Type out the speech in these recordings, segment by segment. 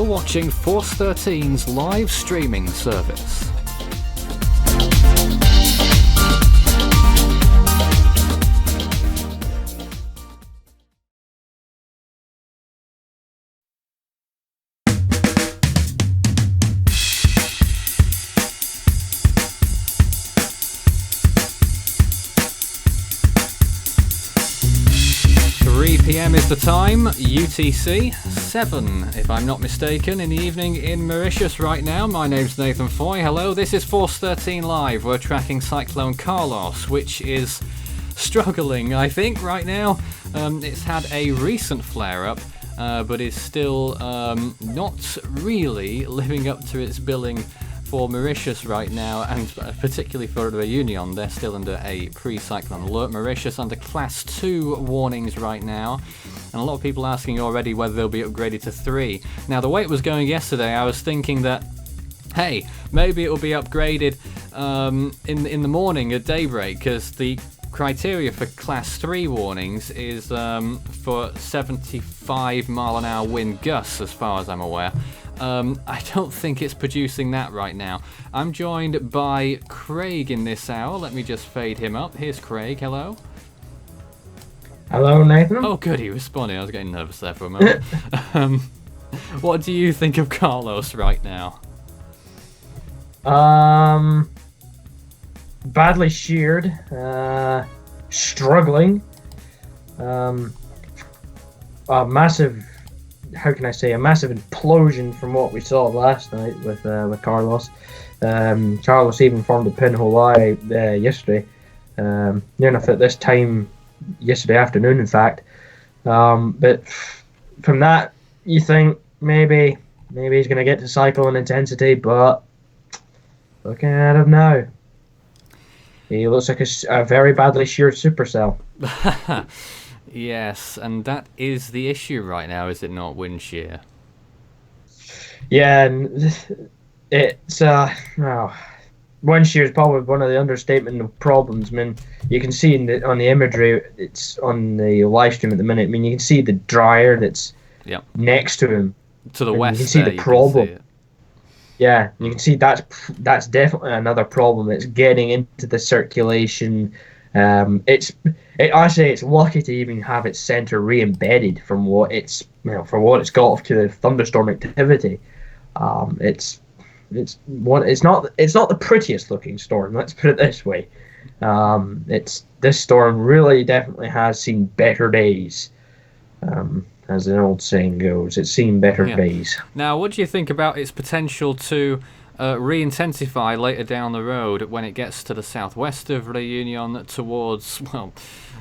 You're watching Force 13's live streaming service. PM is the time, UTC, 7 if I'm not mistaken, in the evening in Mauritius right now. My name's Nathan Foy, hello, this is Force 13 Live. We're tracking Cyclone Carlos, which is struggling, I think, right now. It's had a recent flare-up, but is still not really living up to its billing for Mauritius right now, and particularly for the Réunion. They're still under a pre-cyclone alert. Mauritius under class 2 warnings right now, and a lot of people asking already whether they'll be upgraded to 3. Now, the way it was going yesterday, I was thinking that, hey, maybe it will be upgraded in the morning at daybreak, because the criteria for class 3 warnings is for 75 mile an hour wind gusts, as far as I'm aware. I don't think it's producing that right now. I'm joined by Craig in this hour. Let me just fade him up. Here's Craig. Hello. Hello, Nathan. Oh, good. He responded. I was getting nervous there for a moment. What do you think of Carlos right now? Badly sheared. Struggling. A massive... How can I say, a massive implosion from what we saw last night with Carlos. Carlos even formed a pinhole eye yesterday, near enough at this time yesterday afternoon, in fact. But from that, you think maybe he's going to get to cyclone intensity, but looking at him now, he looks like a very badly sheared supercell. Yes, and that is the issue right now, is it not, wind shear? Yeah, and it's wind shear is probably one of the understatement of problems. I mean, you can see on the imagery, it's on the live stream at the minute. I mean, you can see the dryer that's next to him. To the west, you can see the problem. Yeah, you can see that's definitely another problem. It's getting into the circulation. I say it's lucky to even have its center re-embedded from what it's got off to the thunderstorm activity. It's not the prettiest looking storm. Let's put it this way. This storm really definitely has seen better days. As an old saying goes, it's seen better days. Now, what do you think about its potential to re-intensify later down the road when it gets to the southwest of Réunion towards, well,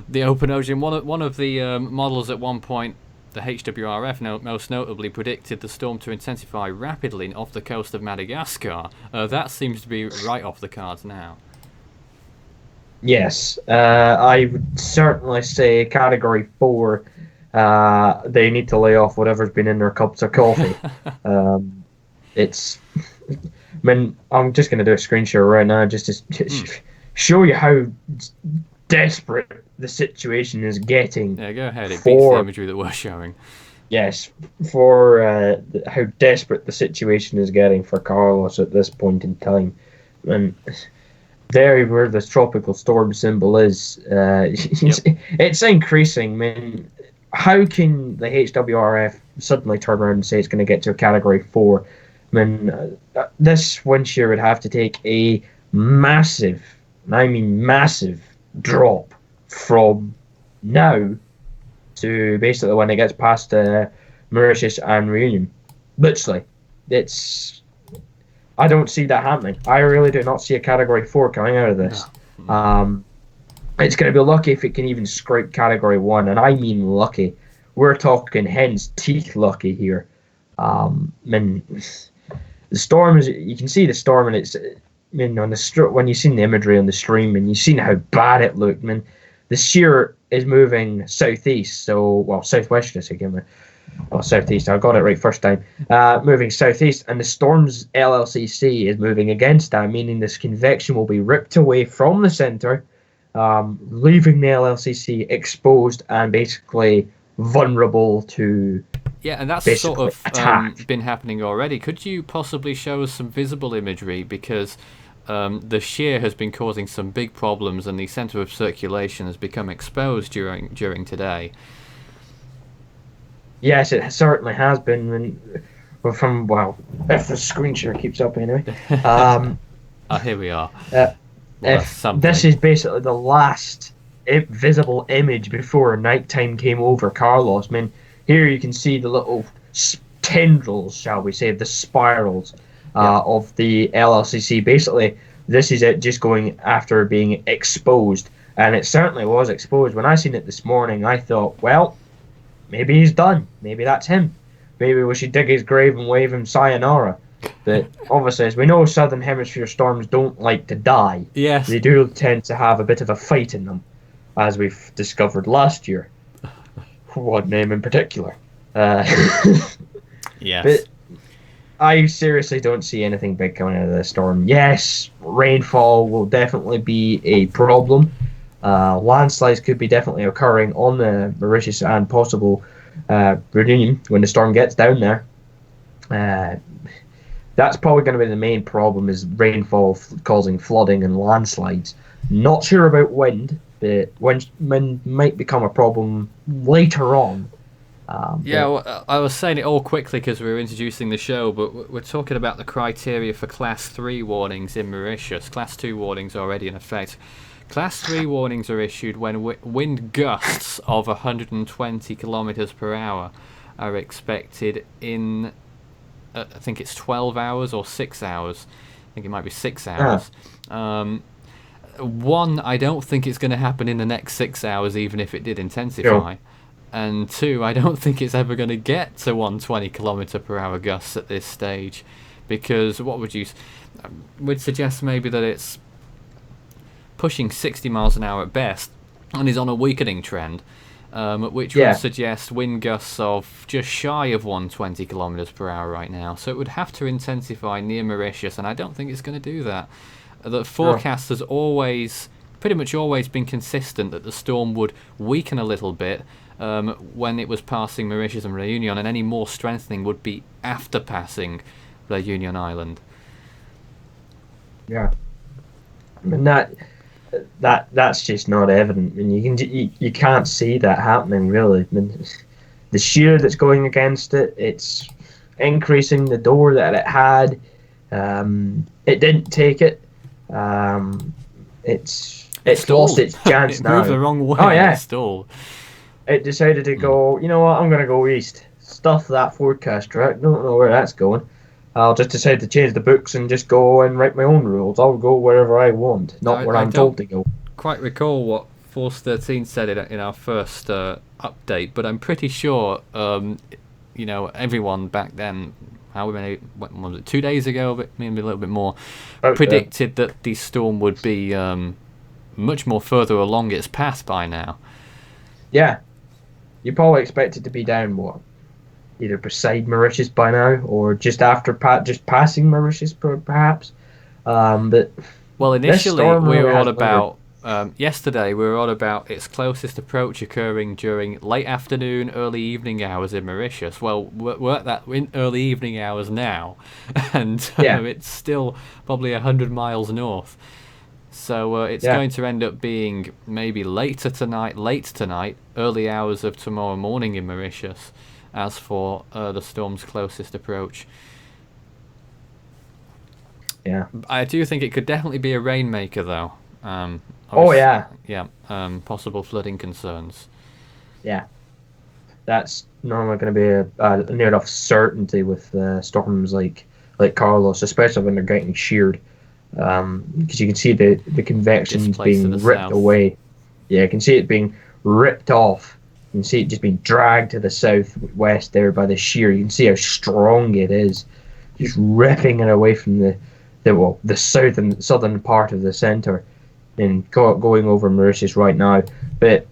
the open ocean? One of the models at one point, the HWRF most notably, predicted the storm to intensify rapidly off the coast of Madagascar. That seems to be right off the cards now. Yes, I would certainly say Category 4, they need to lay off whatever's been in their cups of coffee. I mean, I'm just going to do a screen share right now just to show you how desperate the situation is getting. Yeah, go ahead. It beats the imagery that we're showing. Yes, for how desperate the situation is getting for Carlos at this point in time. And there where this tropical storm symbol is, it's increasing. I mean, how can the HWRF suddenly turn around and say it's going to get to a Category 4? I mean, this wind shear would have to take a massive, I mean massive, drop from now to basically when it gets past Mauritius and Réunion. Literally, I don't see that happening. I really do not see a Category 4 coming out of this. No. It's going to be lucky if it can even scrape Category 1, and I mean lucky. We're talking hen's teeth lucky here. I mean, the storm is, you can see the storm, and it's, I mean, when you've seen the imagery on the stream and you've seen how bad it looked, I mean, the shear is moving southeast, southwest, southeast, I got it right first time, moving southeast, and the storm's LLCC is moving against that, meaning this convection will be ripped away from the center, leaving the LLCC exposed and basically vulnerable to Yeah, and that's sort basically of attacked. been happening already. Could you possibly show us some visible imagery? Because the shear has been causing some big problems, and the centre of circulation has become exposed during today. Yes, it certainly has been. From well, if the screen share keeps up anyway. Um, Here we are. uh, Well, that's if this something. is basically the last visible image before nighttime came over Carlos. I mean, here you can see the little tendrils, shall we say, the spirals Yep. of the LLCC. Basically, this is it just going after being exposed, and it certainly was exposed. When I seen it this morning, I thought, well, maybe he's done. Maybe that's him. Maybe we should dig his grave and wave him sayonara. But obviously, as we know, Southern Hemisphere storms don't like to die. Yes. They do tend to have a bit of a fight in them, as we've discovered last year. One name in particular. Uh, Yes. but I seriously don't see anything big coming out of this storm. Yes, rainfall will definitely be a problem. Landslides could be definitely occurring on the Mauritius and possible Reunion when the storm gets down there. Uh, that's probably going to be the main problem is rainfall causing flooding and landslides. Not sure about wind, but wind might become a problem later on. Yeah, well, I was saying it all quickly because we were introducing the show, but we're talking about the criteria for Class 3 warnings in Mauritius. Class 2 warnings are already in effect. Class 3 warnings are issued when wind gusts of 120 kilometers per hour are expected in, I think it's 12 hours or 6 hours. I think it might be 6 hours. One, I don't think it's going to happen in the next 6 hours, even if it did intensify. And two, I don't think it's ever going to get to 120 kilometer per hour gusts at this stage, because what would suggest maybe that it's pushing 60 miles an hour at best and is on a weakening trend, which would suggest wind gusts of just shy of 120 kilometers per hour right now. So it would have to intensify near Mauritius, and I don't think it's going to do that. The forecast has pretty much always been consistent that the storm would weaken a little bit when it was passing Mauritius and Réunion, and any more strengthening would be after passing Réunion Island. Yeah, I mean that's just not evident. I mean, you can't see that happening really. I mean, the shear that's going against it, it's increasing the door that it had. It didn't take it. It's lost its chance it now. moved the wrong way. Oh yeah, It stalled. It decided to go. You know what? I'm gonna go east. Stuff that forecast track. Don't know where that's going. I'll just decide to change the books and just go and write my own rules. I'll go wherever I want, not where I'm told to go. Quite recall what Force 13 said in our first update, but I'm pretty sure everyone back then, how many, what was it, 2 days ago, but maybe a little bit more, predicted that the storm would be much more further along its path by now. Yeah, you probably expect it to be down either beside Mauritius by now or just after just passing Mauritius perhaps. But initially we were on about yesterday we were on about its closest approach occurring during late afternoon, early evening hours in Mauritius. Well, we're at that in early evening hours now, and it's still probably 100 miles north. So it's going to end up being maybe late tonight, early hours of tomorrow morning in Mauritius, as for the storm's closest approach. Yeah. I do think it could definitely be a rainmaker, though. Possible flooding concerns. Yeah. That's normally going to be a near enough certainty with storms like Carlos, especially when they're getting sheared. Because you can see the convection being ripped away. Yeah, you can see it being ripped off. You can see it just being dragged to the southwest there by the shear. You can see how strong it is, just ripping it away from the southern part of the center and going over Mauritius right now. But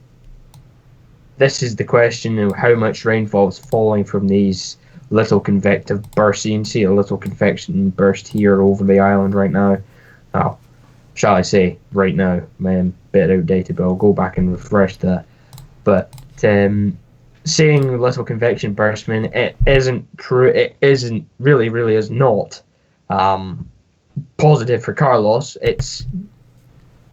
this is the question of how much rainfall is falling from these little convective bursts. You can see a little convection burst here over the island right now. Oh, shall I say right now? I'm a bit outdated, but I'll go back and refresh that. But saying little convection burst, man, it isn't true. It isn't really is not um, positive for Carlos. It's,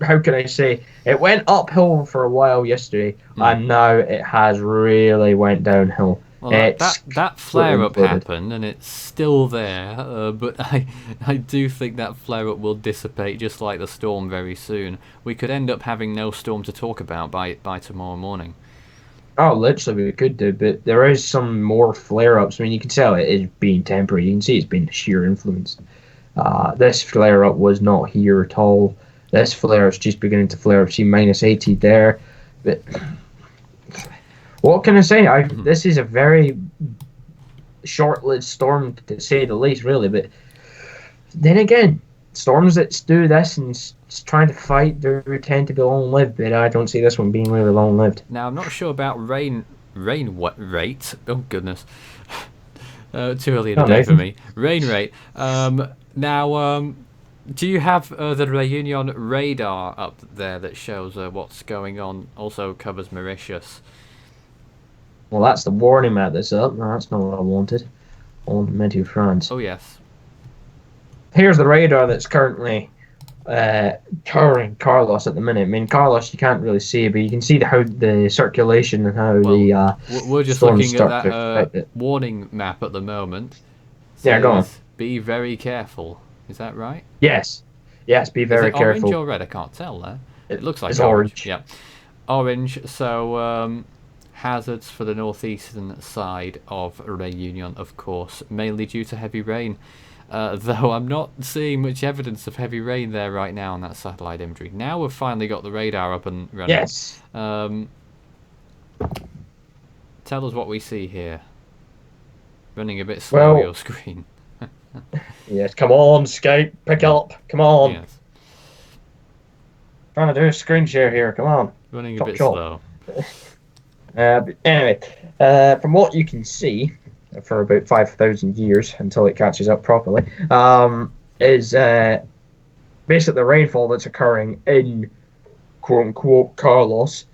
how can I say, it went uphill for a while yesterday, and now it has really went downhill. Well, It's that completely flare up imploded. happened, and it's still there. But I do think that flare up will dissipate, just like the storm, very soon. We could end up having no storm to talk about by tomorrow morning. Oh, literally, we could do, but there is some more flare-ups. I mean, you can tell it is being temporary. You can see it's been sheer influence. This flare-up was not here at all. This flare-up's just beginning to flare up. See, minus 80 there. But what can I say? This is a very short-lived storm, to say the least, really. But then again, storms that do this and trying to fight, they tend to be long-lived. But I don't see this one being really long-lived. Now, I'm not sure about rain what rate. Oh goodness, too early in the Oh, day for Nathan. me. Rain rate. Now, do you have the Réunion radar up there that shows what's going on? Also covers Mauritius. Well, that's the warning map that's up. No, that's not what I wanted. On Meteo France. Oh yes. Here's the radar that's currently covering Carlos at the minute. I mean, Carlos, you can't really see, but you can see how the circulation and how Well, the we're just storms looking at start to that affect it. warning map at the moment. Yeah, go on. Says, be very careful. Is that right? Yes, yes, be Is very it orange careful. or red? I can't tell there. It looks like It's orange. orange. Yeah, orange. So hazards for the northeastern side of Réunion, of course, mainly due to heavy rain. Though I'm not seeing much evidence of heavy rain there right now on that satellite imagery. Now we've finally got the radar up and running. Yes. Tell us what we see here. Running a bit slow, Well, your screen. yes. Come on, Skype, pick up. Come on. Yes, Trying to do a screen share here. Come on. running a Chop bit chop. slow. But anyway, from what you can see, for about 5,000 years until it catches up properly, is basically the rainfall that's occurring in quote unquote Carlos.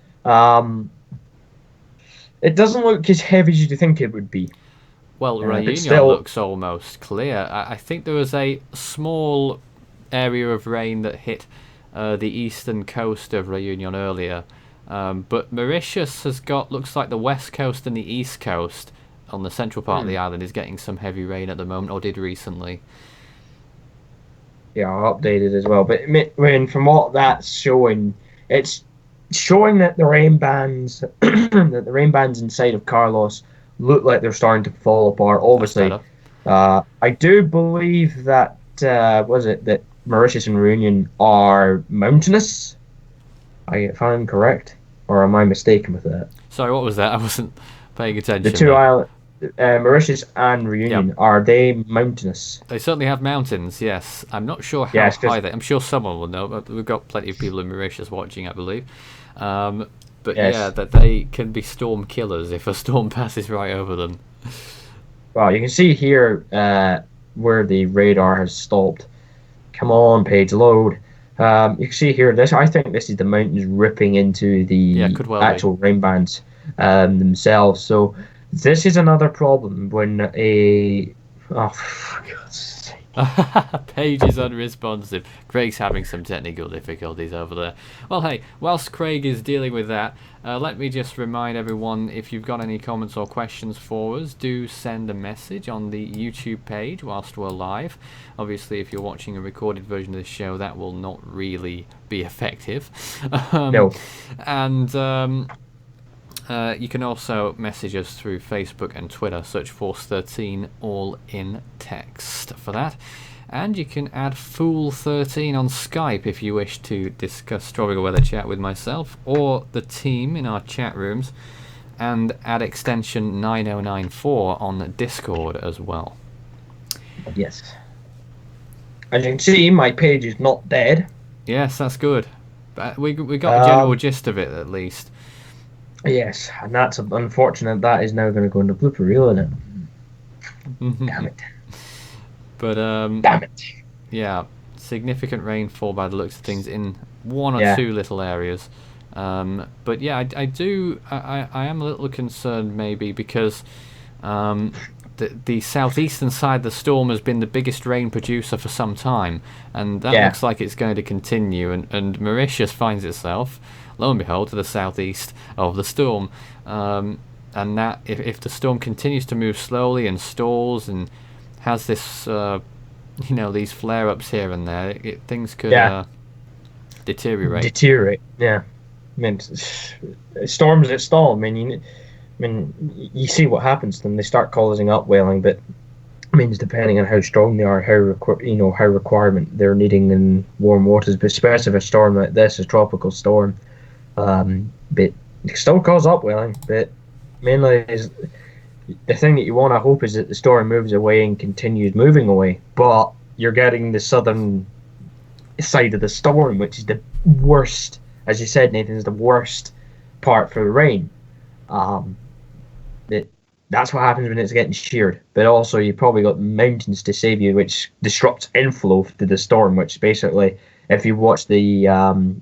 It doesn't look as heavy as you'd think it would be. Well, But Réunion still, looks almost clear. I think there was a small area of rain that hit the eastern coast of Réunion earlier. But Mauritius has got, looks like the west coast and the east coast on the central part of the island is getting some heavy rain at the moment, or did recently. yeah, I updated as well. But from what that's showing, it's showing that the rain bands, that the rain bands inside of Carlos look like they're starting to fall apart. That's Obviously, better. I do believe that was it that Mauritius and Reunion are mountainous. If I'm correct, or am I mistaken with that? Sorry, what was that? I wasn't paying attention. The two there. islands, Mauritius and Reunion, are they mountainous? They certainly have mountains, yes. I'm not sure how Yes, 'cause- high they. I'm sure someone will know. But we've got plenty of people in Mauritius watching, I believe. But Yes. yeah, that they can be storm killers if a storm passes right over them. Well, you can see here where the radar has stopped. Come on, page load. You can see here. I think this is the mountains ripping into the Yeah, could well be. actual rain bands themselves. So this is another problem when for God's sake. Page is unresponsive. Craig's having some technical difficulties over there. Well, hey, whilst Craig is dealing with that, let me just remind everyone, if you've got any comments or questions for us, do send a message on the YouTube page whilst we're live. Obviously, if you're watching a recorded version of this show, that will not really be effective. No. And you can also message us through Facebook and Twitter. Search Force13 all in text for that. And you can add Fool13 on Skype if you wish to discuss tropical weather chat with myself or the team in our chat rooms. And add extension 9094 on Discord as well. Yes. As you can see, my page is not dead. Yes, that's good. But we got a general gist of it at least. Yes, and that's unfortunate. That is now going to go into blooper reel, isn't it? Damn it. But Damn it. yeah, significant rainfall by the looks of things in one or two little areas. But yeah, I am a little concerned maybe because the southeastern side of the storm has been the biggest rain producer for some time, and that looks like it's going to continue. And Mauritius finds itself, lo and behold, to the southeast of the storm. And that if the storm continues to move slowly and stalls and has this, these flare-ups here and there, things could deteriorate. Yeah. I mean, storms at stall. You see what happens to them. They start causing upwelling, but depending on how strong they are, how requirement they're needing in warm waters, but especially if a storm like this, a tropical storm, but it still cause upwelling. But mainly is the thing that you want to hope is that the storm moves away and continues moving away, but you're getting the southern side of the storm, which is the worst. As you said, Nathan, is the worst part for the rain. That's what happens when it's getting sheared. But also, you've probably got mountains to save you, which disrupts inflow to the storm, which basically, if you watch the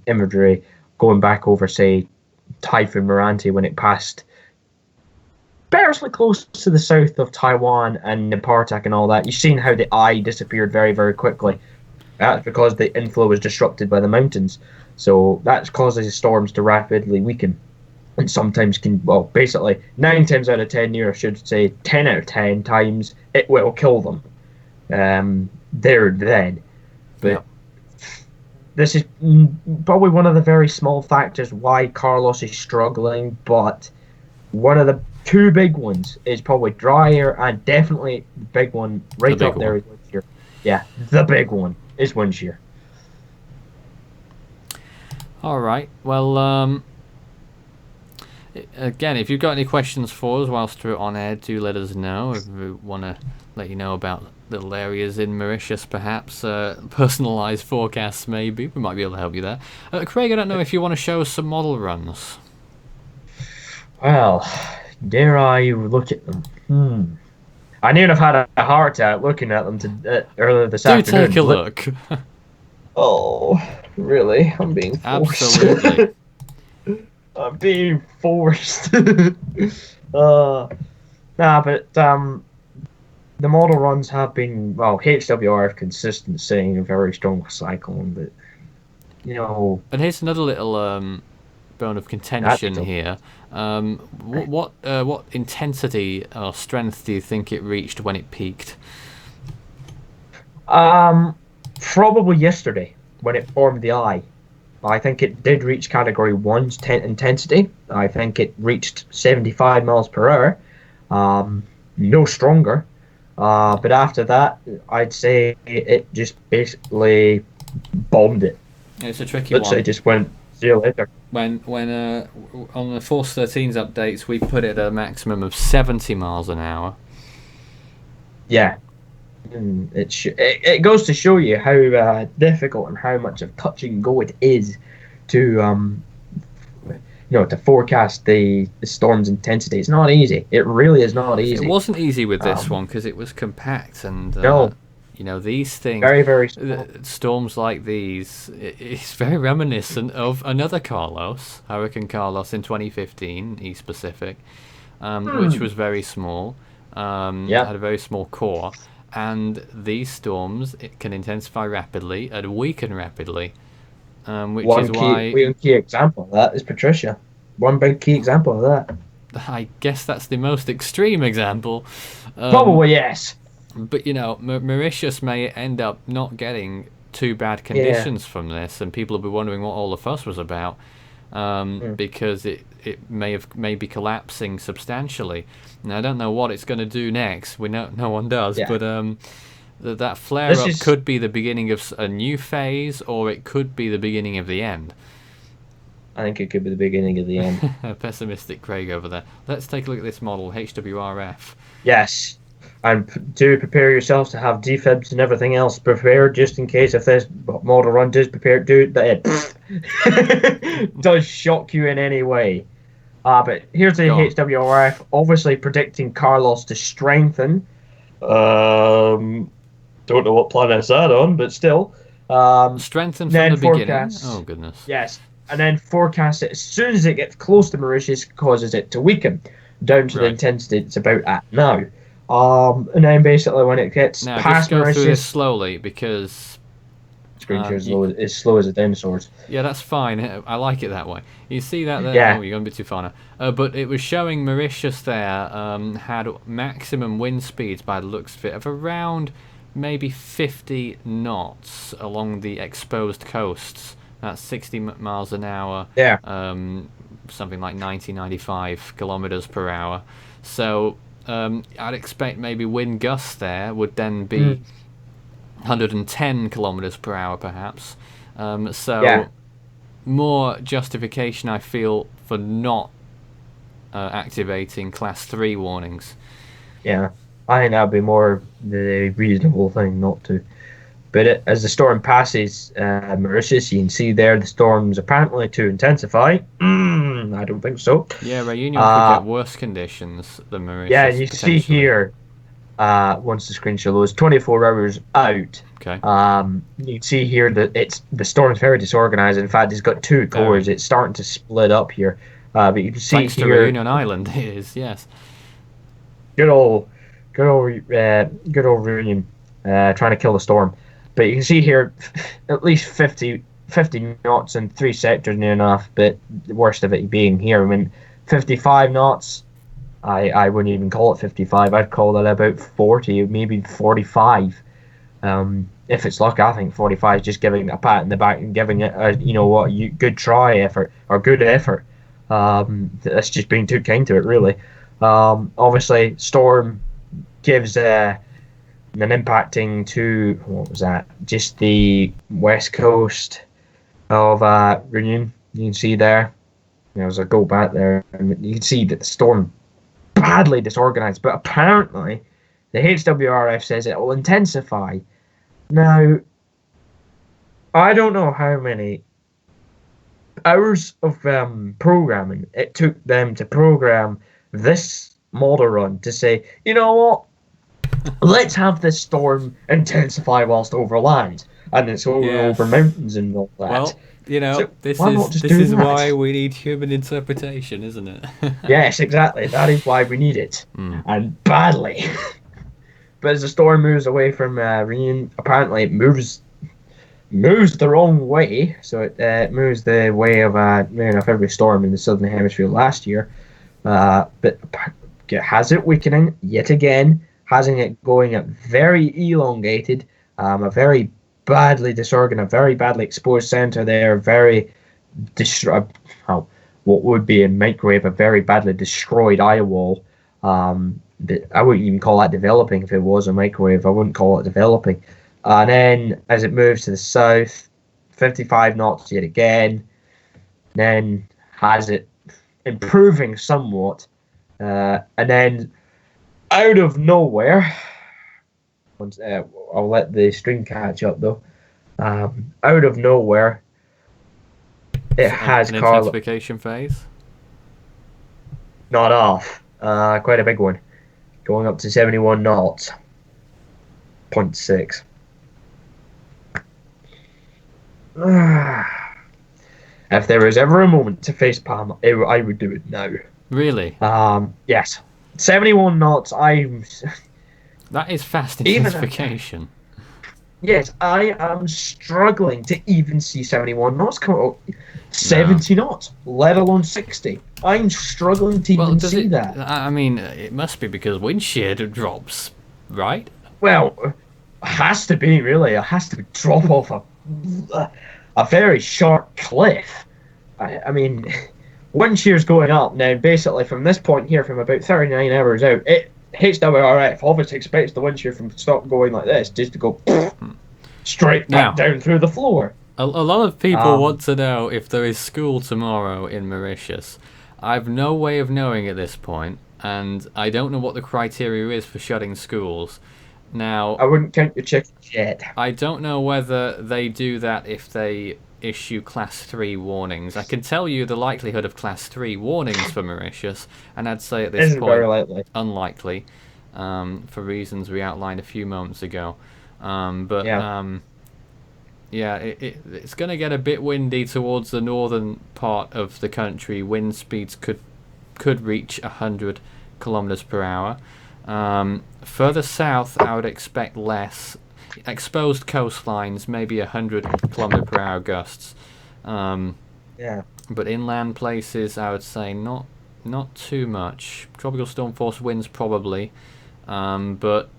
imagery going back over, say, Typhoon Moranti when it passed perilously close to the south of Taiwan and Napartak and all that, you've seen how the eye disappeared very, very quickly. That's because the inflow was disrupted by the mountains. So that causes storms to rapidly weaken. And sometimes basically 9 times out of 10, or I should say 10 out of 10 times, it will kill them. There then. But this is probably one of the very small factors why Carlos is struggling, but one of the 2 big ones is probably drier, and definitely the big one right up there is wind shear. Yeah, the big one is wind shear. All right. Well, again, if you've got any questions for us whilst we're on air, do let us know. If we want to let you know about little areas in Mauritius, perhaps personalised forecasts, maybe we might be able to help you there. Craig, I don't know if you want to show us some model runs. Well, dare I look at them? I nearly have had a heart attack looking at them earlier this afternoon. Do take a look. Oh, really? I'm being forced. Absolutely. I'm being forced. But the model runs have been, HWRF consistent, saying a very strong cyclone, but, And here's another little bone of contention here. What intensity or strength do you think it reached when it peaked? Probably yesterday when it formed the eye. I think it did reach Category 1's intensity. I think it reached 75 miles per hour. No stronger. But after that, I'd say it just basically bombed it. It's a tricky one. It just went, see you later. When on the Force 13's updates, we put it at a maximum of 70 miles an hour. Yeah. It goes to show you how difficult and how much of touch and go it is to to forecast the storm's intensity. It's not easy. It really is not easy. It wasn't easy with this one because it was compact and these things, very, very small. Storms like these, it's very reminiscent of another Carlos, Hurricane Carlos in 2015, East Pacific, which was very small. Had a very small core. And these storms, it can intensify rapidly and weaken rapidly, One key example of that is Patricia. One big key example of that. I guess that's the most extreme example. Probably, yes. But, Mauritius may end up not getting too bad conditions from this, and people will be wondering what all the fuss was about, because it may be collapsing substantially. Now, I don't know what it's going to do next. We know no one does, but that flare-up could be the beginning of a new phase, or it could be the beginning of the end. I think it could be the beginning of the end. Pessimistic Craig over there. Let's take a look at this model, HWRF. Yes. And do prepare yourselves to have defibs and everything else prepared, just in case if this model run does prepare, does shock you in any way. But here's the HWRF, obviously predicting Carlos to strengthen. Don't know what planet it's that on, but still. Strengthen from the beginning. Oh, goodness. Yes. and then forecast it as soon as it gets close to Mauritius, causes it to weaken down to the Right. intensity it's about at now. And then basically when it gets Now, just past go through this Mauritius, slowly because screen share you, as slow as a dinosaur's. yeah, that's fine. I like it that way. You see that there? Yeah, Oh, you're going to be too far now. But it was showing Mauritius there had maximum wind speeds by the looks of it of around maybe 50 knots along the exposed coasts. That's 60 miles an hour. yeah, Something like 90-95 kilometers per hour. So I'd expect maybe wind gusts there would then be 110 kilometers per hour, perhaps. yeah. So more justification I feel for not activating class 3 warnings. Yeah, I think that'd be more the reasonable thing not to. But as the storm passes Mauritius, you can see there the storm's apparently to intensify. I don't think so. Yeah, Reunion could get Uh, worse conditions than yeah, Mauritius, you see potentially. here, once the screen shows 24 hours out, Okay. you can see here that the storm's very disorganized. In fact, it's got two cores. Very. It's starting to split up here. But you can see Thanks to here, Reunion Island, it is, yes. good old, good old Reunion, trying to kill the storm. But you can see here, at least 50 knots in three sectors near enough. But the worst of it being here, I mean, 55 knots. I wouldn't even call it 55. I'd call it about 40, maybe 45. If it's luck, I think 45 is just giving it a pat in the back and giving it a, good try effort or good effort. That's just being too kind to it, really. Obviously, storm gives an impacting to, what was that? Just the west coast of Reunion. You can see there. As I go back there, and you can see that the storm badly disorganized, but apparently the HWRF says it will intensify. Now, I don't know how many hours of programming it took them to program this model run to say, you know what, let's have this storm intensify whilst over land, and it's over mountains and all that. Well, So this why not is just this do is that? why we need human interpretation, isn't it? Yes, exactly. That is why we need it, and badly. But as the storm moves away from Reunion, apparently it moves the wrong way. So it moves the way of near enough every storm in the southern hemisphere last year. But it has it weakening yet again, having it going at very elongated, a very badly disorganized, a very badly exposed center there, very what would be in microwave a very badly destroyed eye wall. I wouldn't even call that developing if it was a microwave. I wouldn't call it developing. And then as it moves to the south, 55 knots yet again, then has it improving somewhat. And then out of nowhere, I'll let the string catch up though. Out of nowhere, it has an Carlos. intensification phase. Not off. Quite a big one. Going up to 71 knots. 0.6. If there was ever a moment to facepalm, I would do it now. Really? Yes. 71 knots, That is fast Even- intensification. Yes, I am struggling to even see 71 knots come out. 70 knots, let alone 60. I'm struggling to even see that. I mean, it must be because wind shear drops, right? Well, it has to be, really. It has to drop off a very sharp cliff. I mean, wind shear's going up. Now, basically, from this point here, from about 39 hours out, HWRF obviously expects the wind shear from stop going like this, just to go straight back down through the floor. A lot of people want to know if there is school tomorrow in Mauritius. I've no way of knowing at this point, and I don't know what the criteria is for shutting schools. Now, I wouldn't count your chickens yet. I don't know whether they do that if they issue Class 3 warnings. I can tell you the likelihood of Class 3 warnings for Mauritius, and I'd say at this Isn't point, very likely. unlikely, for reasons we outlined a few moments ago. Yeah, it's going to get a bit windy towards the northern part of the country. Wind speeds could reach 100 kilometers per hour. Further south, I would expect less. Exposed coastlines, maybe 100 kilometer per hour gusts. Yeah. But inland places, I would say not too much. Tropical storm force winds probably, but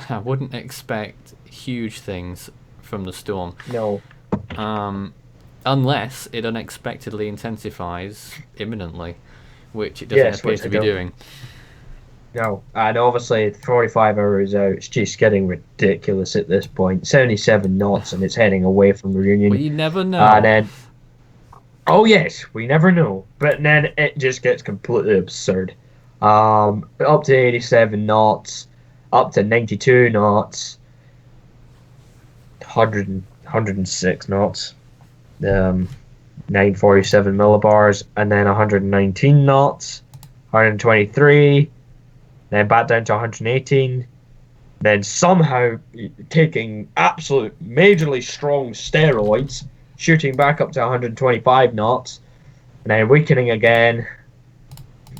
I wouldn't expect huge things from the storm. No. Unless it unexpectedly intensifies imminently, which it doesn't appear to be doing. No, and obviously 45 hours out, it's just getting ridiculous at this point. 77 knots, and it's heading away from Reunion. Well, you never know. And then, oh yes, we never know. But then it just gets completely absurd. Up to 87 knots, up to 92 knots, 106 knots, 947 millibars, and then 119 knots, 123. Then back down to 118, then somehow taking absolute majorly strong steroids, shooting back up to 125 knots, and then weakening again,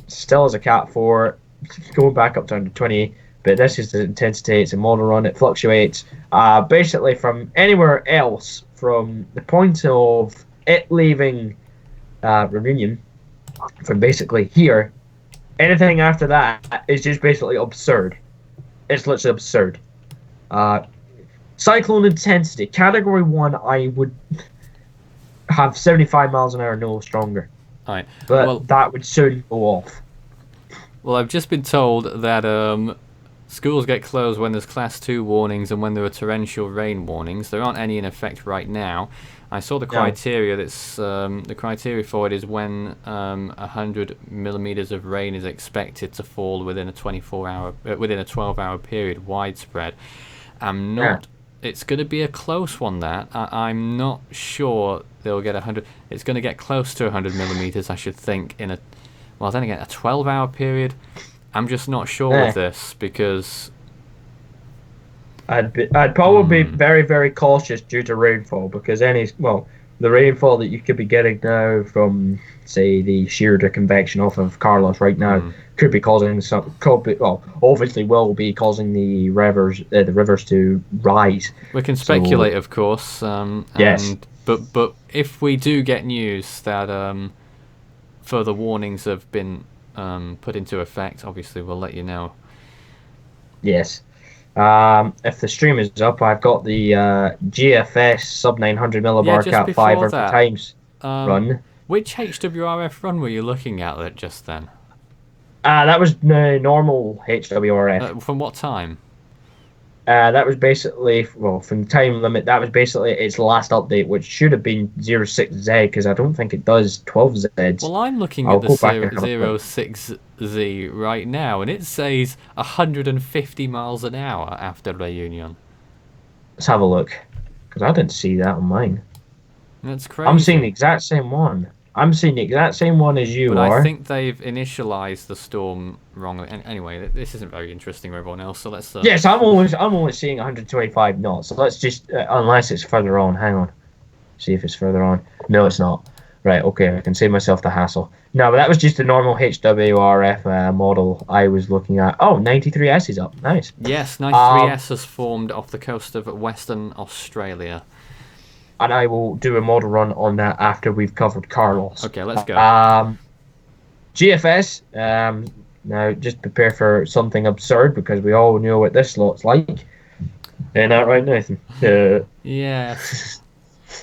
still as a Cat 4, going back up to 120, but this is the intensity, it's a model run, it fluctuates, basically from anywhere else, from the point of it leaving Reunion, from basically here, anything after that is just basically absurd. It's literally absurd. Cyclone intensity, category 1, I would have 75 miles an hour, no stronger. Right. But that would soon go off. Well, I've just been told that schools get closed when there's Class 2 warnings and when there are torrential rain warnings. There aren't any in effect right now. I saw the criteria. That's the criteria for it is when 100 millimeters of rain is expected to fall within a 12-hour period, widespread. I'm not. It's going to be a close one. That I'm not sure they'll get 100. It's going to get close to 100 millimeters, I should think. Then again, a 12-hour period. I'm just not sure with this because I'd probably be very, very cautious due to rainfall, because the rainfall that you could be getting now from, say, the shear convection off of Carlos right now could be causing obviously will be causing the rivers to rise. We can speculate, of course. Yes. But if we do get news that further warnings have been put into effect, obviously we'll let you know. Yes. If the stream is up, I've got the GFS sub 900 millibar Cat 5 over times run. Which HWRF run were you looking at just then? That was the normal HWRF. From what time? That was basically, from the time limit, that was basically its last update, which should have been 06Z, because I don't think it does 12Zs. Well, I'm looking at the 06Z right now, and it says 150 miles an hour after Reunion. Let's have a look, because I didn't see that on mine. That's crazy. I'm seeing the exact same one. I'm seeing the exact same one as you are. But I think they've initialized the storm wrongly. Anyway, this isn't very interesting for everyone else, so let's... Yes, I'm only seeing 125 knots, so let's just... unless it's further on. Hang on. See if it's further on. No, it's not. Right, okay, I can save myself the hassle. No, but that was just the normal HWRF model I was looking at. Oh, 93S is up. Nice. Yes, 93S has formed off the coast of Western Australia. And I will do a model run on that after we've covered Carlos. Okay, let's go. GFS, now just prepare for something absurd, because we all know what this lot's like. Ain't that right, Nathan? Yes.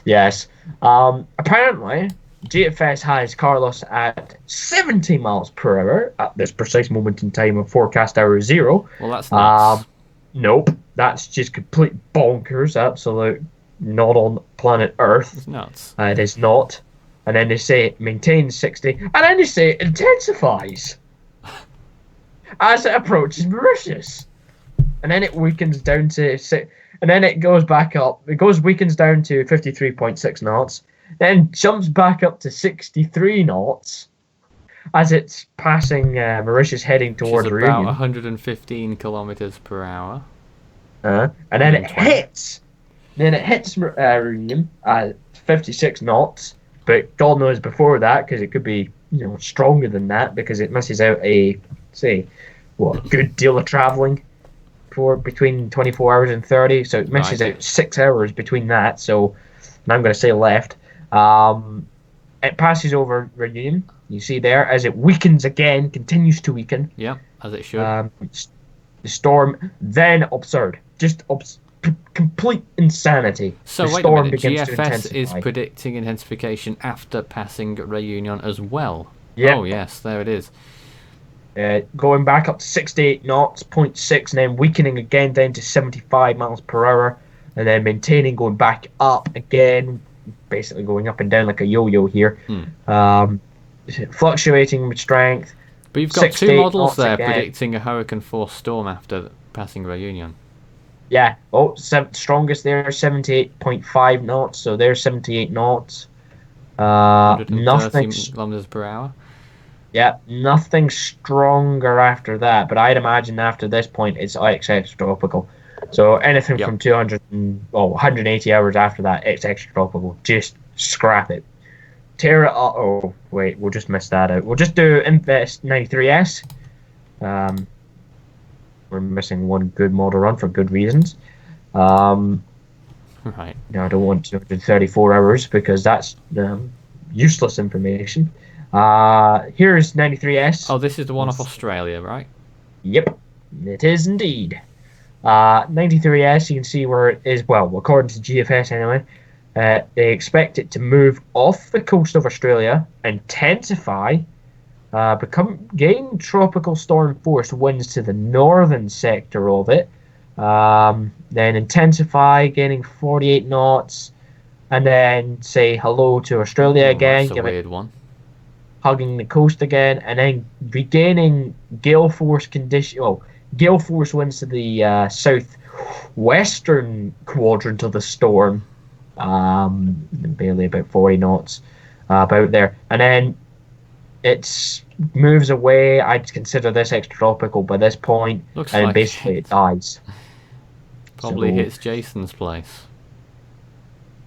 Yes. Apparently, GFS has Carlos at 70 miles per hour at this precise moment in time of forecast hour 0. Well, that's nuts. Nope, that's just complete bonkers, absolute not on planet Earth. It's nuts. It is not. And then they say it maintains 60, and then they say it intensifies as it approaches Mauritius. And then it weakens down to 6, and then it goes back up. Weakens down to 53.6 knots, then jumps back up to 63 knots as it's passing Mauritius, heading towards Reunion. About 115 kilometers per hour. And then it hits Then it hits Reunion at 56 knots, but God knows before that, because it could be stronger than that, because it misses out a good deal of traveling for between 24 hours and 30, so it misses Right. out 6 hours between that. So I'm going to say left. It passes over Reunion. You see there as it weakens again, continues to weaken. Yeah, as it should. The storm then absurd, complete insanity. So The wait a storm minute. begins to GFS is intensify. predicting intensification after passing Réunion as well. Yep. Oh yes, there it is. Going back up to 68 knots, point 0.6, and then weakening again down to 75 miles per hour, and then maintaining, going back up again, basically going up and down like a yo-yo here. Fluctuating with strength. But you've got two models there again. predicting a hurricane force storm after passing Réunion. Yeah. Strongest there, 78.5 knots. So there's 78 knots. 130 kilometers per hour. Yeah, nothing stronger after that. But I'd imagine after this point, it's extratropical. So anything from 180 hours after that, it's extratropical. Just scrap it. Tear it up. Oh, wait, we'll just miss that out. We'll just do Invest 93S. We're missing one good model run for good reasons. Right. No, I don't want 234 hours because that's useless information. Here's 93S. Oh, this is the one off Australia, right? Yep, it is indeed. 93S, you can see where it is, well, according to GFS anyway. They expect it to move off the coast of Australia, intensify, gain tropical storm force winds to the northern sector of it, then intensify, gaining 48 knots, and then say hello to Australia again. That's a weird one. Hugging the coast again, and then regaining gale force winds to the southwestern quadrant of the storm, barely about 40 knots, about there, and then it moves away. I'd consider this extratropical by this point, and like basically it dies. Probably hits Jason's place.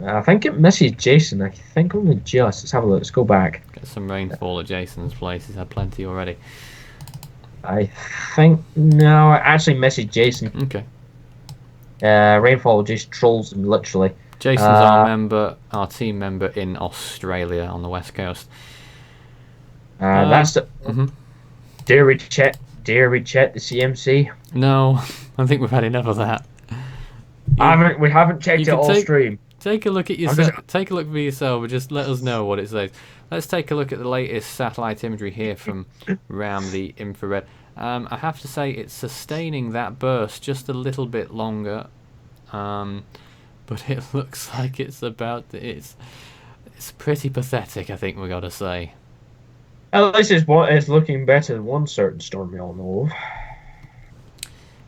I think it misses Jason. I think only just. Let's have a look. Let's go back. Get some rainfall at Jason's place. He's had plenty already. I think no, it actually misses Jason. Okay. Rainfall just trolls him literally. Jason's our team member in Australia on the west coast. That's the. Dare we check the CMC? No, I think we've had enough of that. We haven't checked it all stream. Take a look at yourself. Take a look for yourself, but just let us know what it says. Let's take a look at the latest satellite imagery here from around the infrared. I have to say it's sustaining that burst just a little bit longer, but it looks like it's pretty pathetic. I think we got to say. At least it's looking better than one certain storm we all know of.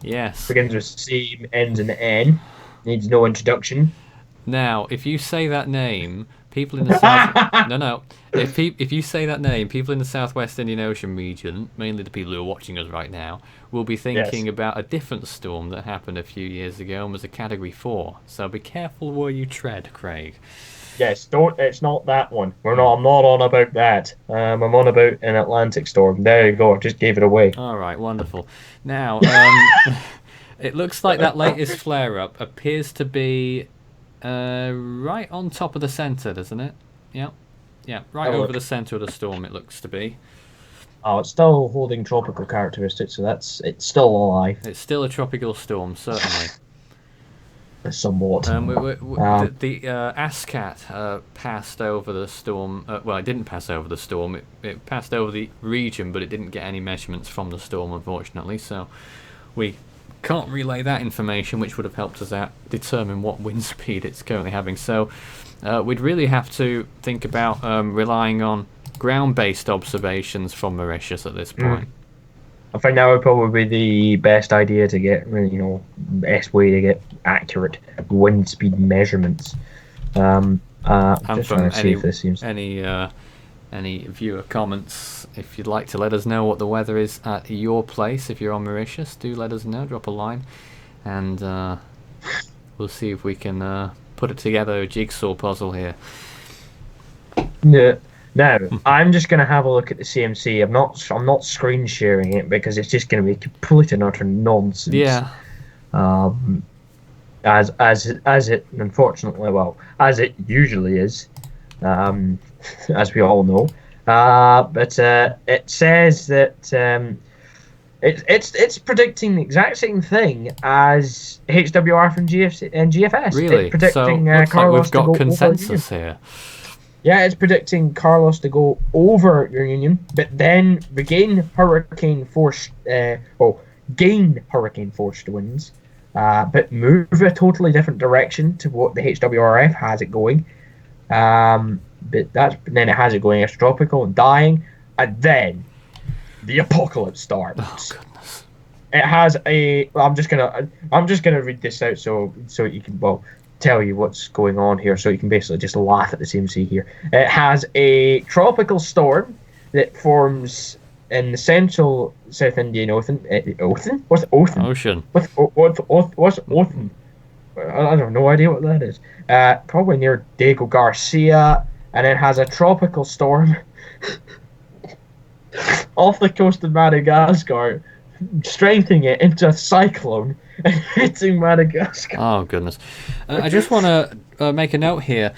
Yes. Begins with C, ends in N. Needs no introduction. Now, if you say that name, people in the south if you say that name, people in the Southwest Indian Ocean region, mainly the people who are watching us right now, will be thinking about a different storm that happened a few years ago and was a Category 4. So be careful where you tread, Craig. Yes, it's not that one. I'm not on about that. I'm on about an Atlantic storm. There you go. I just gave it away. All right, wonderful. Now, it looks like that latest flare-up appears to be right on top of the centre, doesn't it? Yeah, right over the centre of the storm. It looks to be. Oh, it's still holding tropical characteristics, so it's still alive. It's still a tropical storm, certainly. Somewhat. The ASCAT passed over the storm. Well, it didn't pass over the storm. It passed over the region, but it didn't get any measurements from the storm, unfortunately. So we can't relay that information, which would have helped us out determine what wind speed it's currently having. So we'd really have to think about relying on ground-based observations from Mauritius at this point. I think that would probably be the best idea to get, best way to get accurate wind speed measurements. And just from trying to see if this seems... any viewer comments, if you'd like to let us know what the weather is at your place, if you're on Mauritius, do let us know. Drop a line, and we'll we'll see if we can put it together, a jigsaw puzzle here. Yeah. Now, I'm just going to have a look at the CMC. I'm not screen sharing it because it's just going to be complete and utter nonsense. Yeah. As it unfortunately, well, as it usually is, as we all know. But it says that it's predicting the exact same thing as HWR from GFC and GFS. Really? It's predicting so looks Carlos like we've got to go consensus here. Yeah, it's predicting Carlos to go over Union, but then regain hurricane force. Gain hurricane force winds, but move a totally different direction to what the HWRF has it going. But then it has it going extratropical and dying, and then the apocalypse starts. Oh goodness! It has a. I'm just gonna read this out so you can tell you what's going on here, so you can basically just laugh at the CMC here. It has a tropical storm that forms in the central South Indian Ocean. Ocean? What's ocean? Ocean. What's ocean? I have no idea what that is. Probably near Diego Garcia, and it has a tropical storm off the coast of Madagascar, strengthening it into a cyclone and hitting Madagascar. Oh goodness! I just want to make a note here.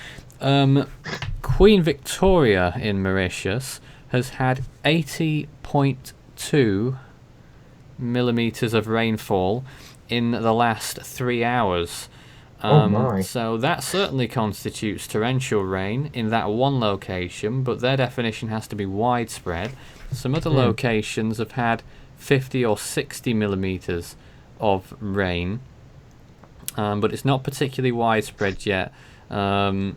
Queen Victoria in Mauritius has had 80.2 millimeters of rainfall in the last 3 hours. Oh my. So that certainly constitutes torrential rain in that one location, but their definition has to be widespread. Some other locations have had 50 or 60 millimeters of rain, but it's not particularly widespread yet. The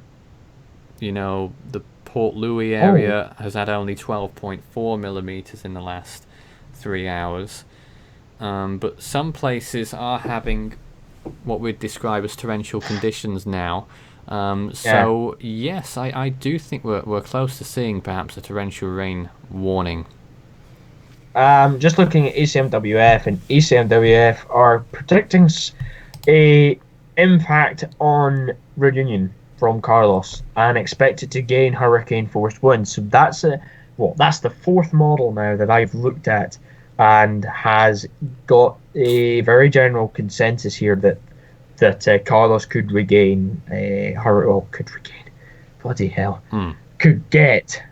Port Louis area has had only 12.4 millimeters in the last 3 hours, but some places are having what we'd describe as torrential conditions now. So yes, I do think we're close to seeing perhaps a torrential rain warning. Just looking at ECMWF, and ECMWF are predicting a impact on Reunion from Carlos and expect it to gain hurricane force winds. So that's the fourth model now that I've looked at and has got a very general consensus here that Carlos could regain could get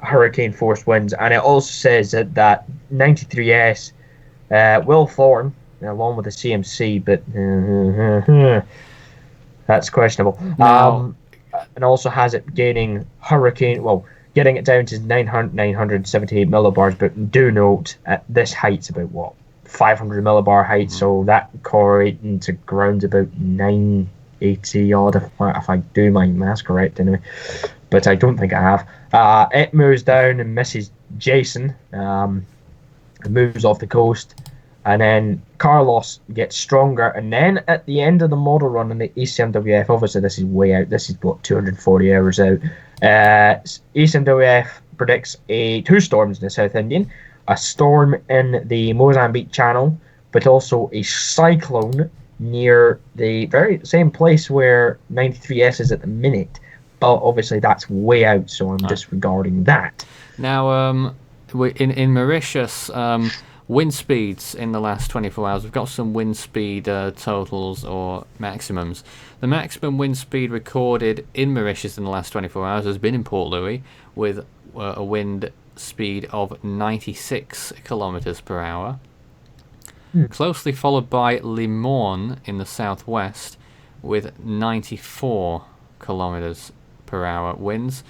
hurricane force winds. And it also says that 93S will form along with the CMC, but that's questionable. And also has it gaining getting it down to 978 millibars, but do note at this height's about 500 millibar height, so that correlating to ground's about 980 odd if I do my maths correct anyway, but I don't think I have. It moves down and misses Jason, and moves off the coast, and then Carlos gets stronger, and then at the end of the model run in the ECMWF, obviously this is way out, this is 240 hours out, ECMWF predicts two storms in the South Indian, a storm in the Mozambique Channel, but also a cyclone near the very same place where 93S is at the minute, but obviously that's way out, so I'm disregarding that. Now, in Mauritius, wind speeds in the last 24 hours, we've got some wind speed totals or maximums. The maximum wind speed recorded in Mauritius in the last 24 hours has been in Port Louis with a wind speed of 96 kilometers per hour, closely followed by Limon in the southwest with 94 kilometers per hour winds.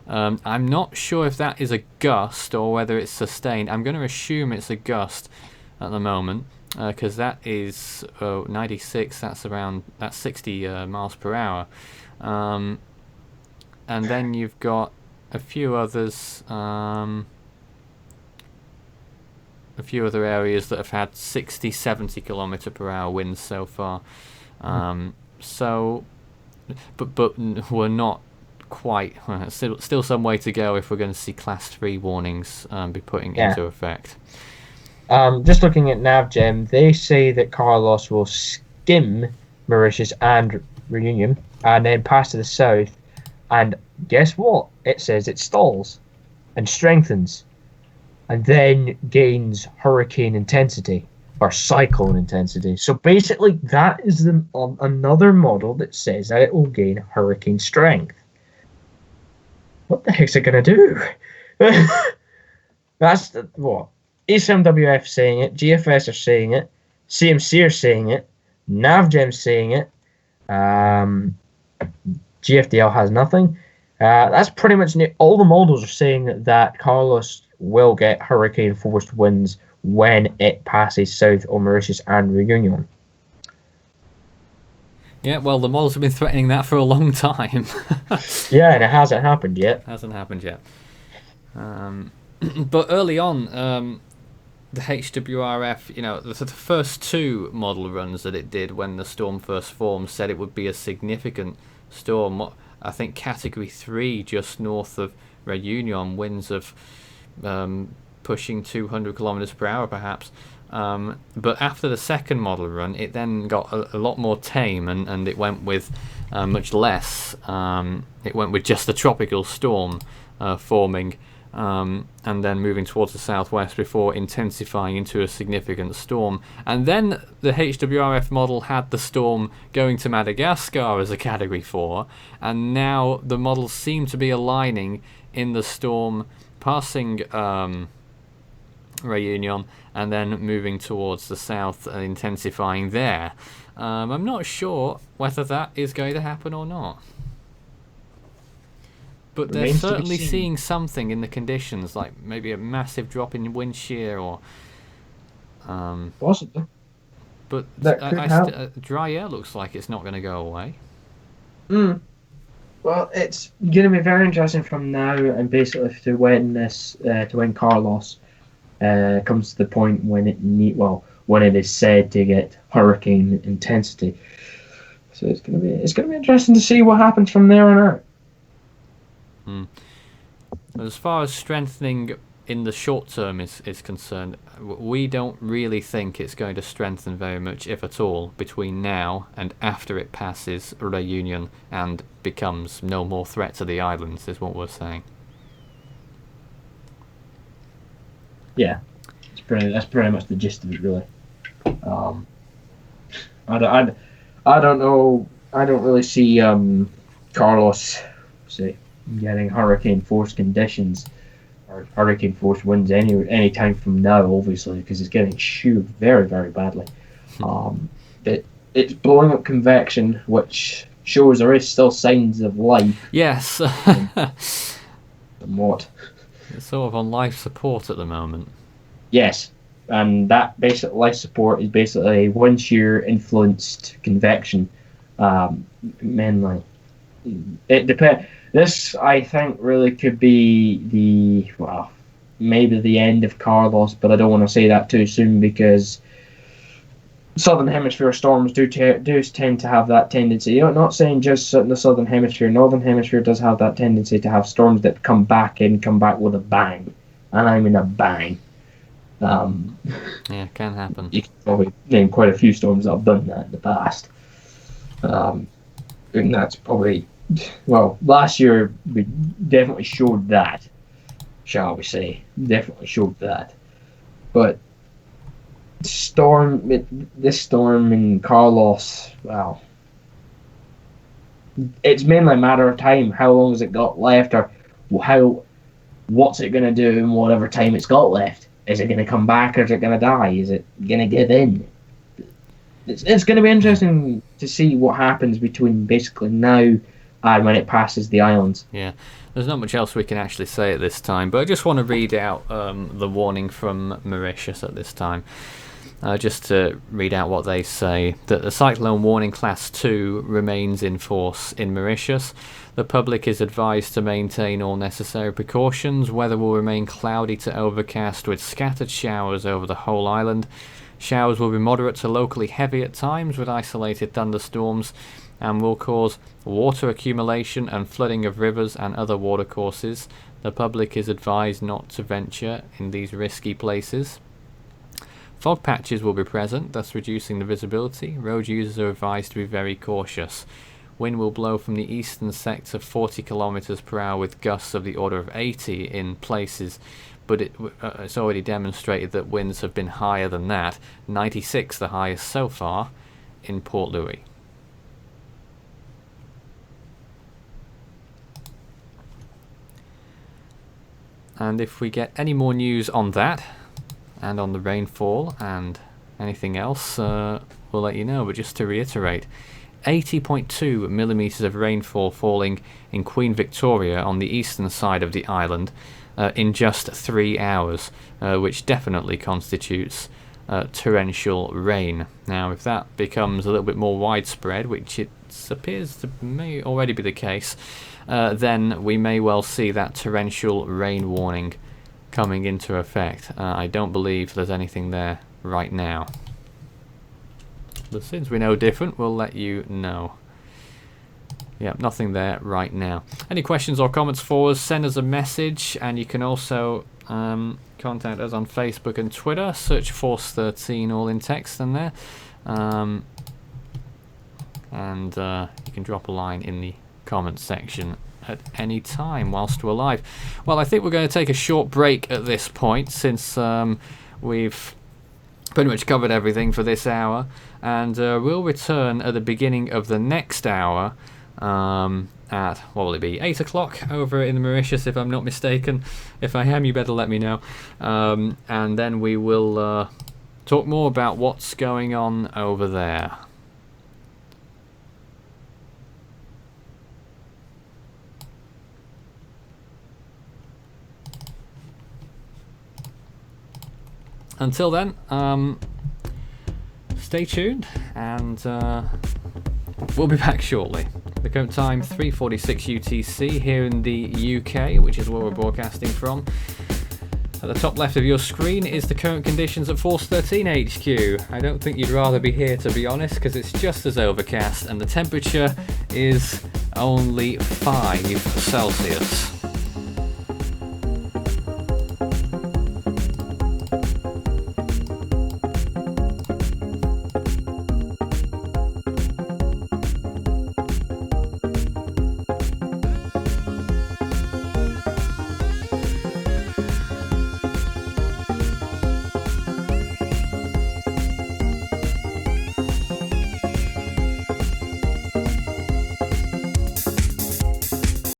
I'm not sure if that is a gust or whether it's sustained. I'm going to assume it's a gust at the moment, because that is 96. That's 60 miles per hour, and then you've got a few others, a few other areas that have had 60, 70 kilometer per hour winds so far. But we're not quite. Still some way to go if we're going to see Class 3 warnings be putting into effect. Just looking at NavGem, they say that Carlos will skim Mauritius and Reunion, and then pass to the south. And guess what? It says it stalls and strengthens, and then gains hurricane intensity or cyclone intensity. So basically, that is another model that says that it will gain hurricane strength. What the heck's it going to do? That's what ASMWF saying it, GFS are saying it, CMC are saying it, NavGem's saying it, GFDL has nothing. That's pretty much all the models are saying that Carlos will get hurricane force winds when it passes south of Mauritius and Reunion. Yeah, well, the models have been threatening that for a long time. Yeah, and it hasn't happened yet. Hasn't happened yet. But early on, the HWRF, the first two model runs that it did when the storm first formed said it would be a significant storm. I think Category 3 just north of Reunion, winds of pushing 200 kilometers per hour perhaps. But after the second model run, it then got a lot more tame, and it went with much less. It went with just a tropical storm forming, and then moving towards the southwest before intensifying into a significant storm. And then the HWRF model had the storm going to Madagascar as a Category 4, and now the models seem to be aligning in the storm passing Reunion and then moving towards the south and intensifying there. I'm not sure whether that is going to happen or not. But they're certainly seeing something in the conditions, like maybe a massive drop in wind shear or... Possibly. But dry air looks like it's not going to go away. Well, it's going to be very interesting from now and basically to when Carlos comes to the point when when it is said to get hurricane intensity. So it's going to be interesting to see what happens from there on out. As far as strengthening in the short term is concerned, we don't really think it's going to strengthen very much, if at all, between now and after it passes Reunion and becomes no more threat to the islands, is what we're saying. Yeah, that's pretty much the gist of it, really. I don't know. I don't really see Carlos getting hurricane force conditions or hurricane force winds any time from now, obviously, because it's getting sheared very, very badly. It's blowing up convection, which shows there is still signs of life. Yes. Somewhat. It's sort of on life support at the moment. Yes, and that basic life support is basically wind shear influenced convection, mainly. It depends. This, I think, really could be maybe the end of Carlos, but I don't want to say that too soon because Southern Hemisphere storms do tend to have that tendency. Not saying just in the Southern Hemisphere. Northern Hemisphere does have that tendency to have storms that come back with a bang, and I mean a bang. Yeah, it can happen. You can probably name quite a few storms that have done that in the past. And that's probably... Well, last year we definitely showed that, shall we say. Definitely showed that. But this storm in Carlos, well, it's mainly a matter of time. How long has it got left, or what's it going to do in whatever time it's got left? Is it going to come back, or is it going to die? Is it going to give in? It's going to be interesting to see what happens between basically now and when it passes the islands. Yeah, there's not much else we can actually say at this time, but I just want to read out the warning from Mauritius at this time. Just to read out what they say, that the Cyclone Warning Class 2 remains in force in Mauritius. The public is advised to maintain all necessary precautions. Weather will remain cloudy to overcast with scattered showers over the whole island. Showers will be moderate to locally heavy at times with isolated thunderstorms, and will cause water accumulation and flooding of rivers and other watercourses. The public is advised not to venture in these risky places. Fog patches will be present, thus reducing the visibility. Road users are advised to be very cautious. Wind will blow from the eastern sector 40 kilometers per hour with gusts of the order of 80 in places, but it's already demonstrated that winds have been higher than that. 96 the highest so far in Port Louis. And if we get any more news on that, and on the rainfall and anything else, we'll let you know. But just to reiterate, 80.2 millimeters of rainfall falling in Queen Victoria on the eastern side of the island in just 3 hours, which definitely constitutes torrential rain. Now, if that becomes a little bit more widespread, which it appears to may already be the case, then we may well see that torrential rain warning coming into effect. I don't believe there's anything there right now, but since we know different, we'll let you know. Yeah, nothing there right now. Any questions or comments for us, send us a message, and you can also contact us on Facebook and Twitter. Search Force 13 all in text in there, and you can drop a line in the comments section at any time whilst we're live. Well, I think we're going to take a short break at this point, since we've pretty much covered everything for this hour, and we'll return at the beginning of the next hour at, what will it be, 8 o'clock over in the Mauritius, if I'm not mistaken. If I am, you better let me know, and then we will talk more about what's going on over there. Until then, stay tuned, and we'll be back shortly. The current time 3:46 UTC here in the UK, which is where we're broadcasting from. At the top left of your screen is the current conditions at Force 13 HQ. I don't think you'd rather be here, to be honest, because it's just as overcast and the temperature is only 5 Celsius.